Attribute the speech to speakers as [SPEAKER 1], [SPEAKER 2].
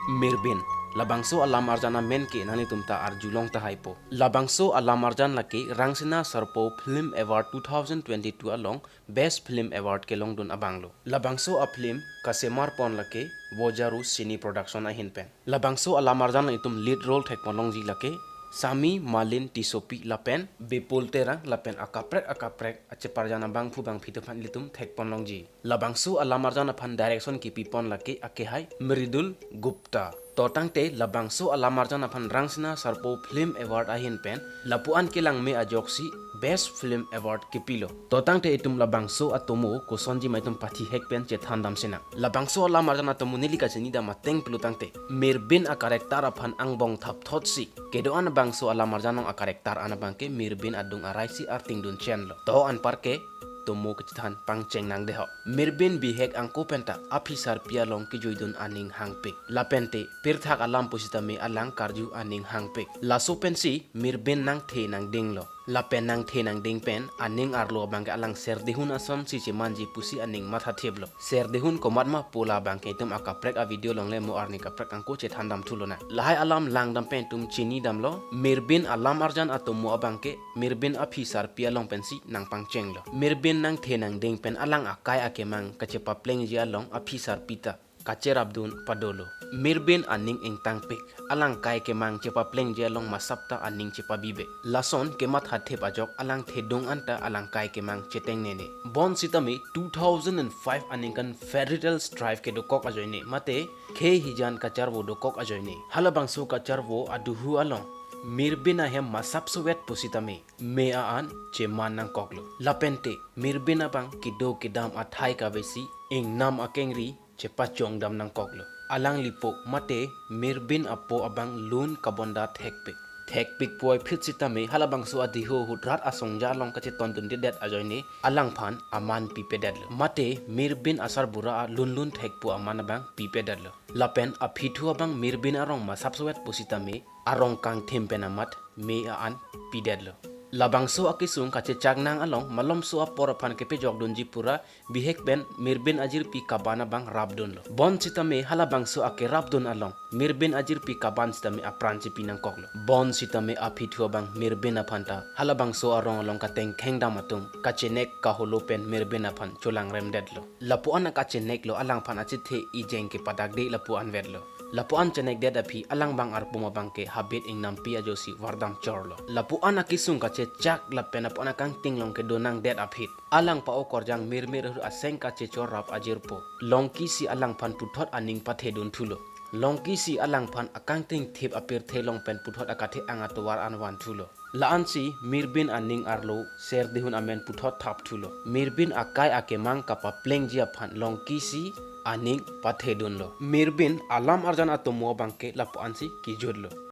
[SPEAKER 1] MIRBEEN labangso alam arjana men ke nani tumta arjulong ta haipo labangso alam arjan laki rangsina sarpo film award 2022 along best film award ke long dun abanglo labangso a film kasemar pon lake bojaru sini production a hinpen labangso alam arjan itum lead role thek ponong ji lake Sami Malin Tisopi Lapen Bepul Terang Lapen akaprek aceparjana bang fu bang fitufan litum thek ponlongji labangsu alamarjana pan direction ki pipon lake akehai Mridul Gupta totangte labangsu alamarjana pan rangsna sarpo film award ahin pen lapuan kilang me ajoksi best film award kipilo totangte itum labangsu atomo kosonji maitum pathi hek pen che thandam sina labangsu alamarjana tomu nilika chini da mateng plutangte MIRBEEN a karakter apan angbong thap thotsi kedoan bangso alamarjanong a karakter anabangke MIRBEEN adung araisi arting dun chenlo to an parke tomo kecithan pangcheng nang deho MIRBEEN bihek angko penta afisar pialong ki joidun aning hangpik lapente pirthak alam pusita me alang karju aning hangpik laso pensi MIRBEEN nang the nang dinglo lapen nang the nang ding pen aning arlo bangke alang serdehun asam si manji pusi aning matha theblo serdehun komatma pola bangke tum akaprek a video longle mo arni kaprek angko che thandam thulona lahai alam langdam pen tum chini damlo MIRBEEN alam arjan atomo abangke MIRBEEN afisar pialong pensi nang pangchenglo MIRBEEN nang the nang ding pen alang akai akemang kachepa pleng ji along afisar pita kacerabdun padolo MIRBEEN aning engtang pik alang kai kemang cepa pleng je long masapta aning cepa bibe lason kemat hathe pajok alang thedong anta alang kai kemang cheteng nene bon sitami 2005 aningan federal strive ke dokok ajoine mate khe hijan kacarbo dokok ajoine halabang su kacarbo aduhu along MIRBEEN ahem masap suwet pusitame me aan che manang koklo lapente MIRBEEN abang kido kidam athai kabesi ing nam akengri cepat jong dam nang koklo alang lipo mate MIRBEEN apo abang lun kabonda thekpik poi phitsita me halabang su adiho hudrat asongja long kache tontun det ajoine alang phan aman pipedadlo mate MIRBEEN asar bura lun thekpu aman bang pipedadlo lapen aphitu abang MIRBEEN arong masapswet pusita me arong kang thempenamat me an pidadlo labangso akisung kache chagnang along malom so apor phan kepe jogdonji pura bihek ben MIRBEEN ajir pi kabana bang rabdon lo bon sitame halabangso ake rabdon along MIRBEEN ajir pi kaban sitame apranchi pinang koklo bon sitame aphitu bang MIRBEEN aphanta halabangso arong along kateng khengdam atum kache nek kaholo pen MIRBEEN aphan cholang remdedlo lapuan kache nek lo alang phan achithe ijeng ke padagde lapuan vedlo lapuan chenek deda phi alang bang arpuma bangke habit ing nampi ajosi wardam chorlo lapuan akisung kache chak lapen apona kang tinglong ke donang det aphit alang pa okorjang mirmir aseng kache chorap ajirpo longki si alang phan puthot aning pathe dun thulo longki si alang phan akang ting thip apir thelong pen puthot akathe angatowar anwan thulo laan si MIRBEEN aning arlo ser dihun amen puthot thap thulo MIRBEEN akai akemang kapa pleng jia phan longki si aning pathe dun lo MIRBEEN alam arjan atomo bangke lapo ansi ki jodlo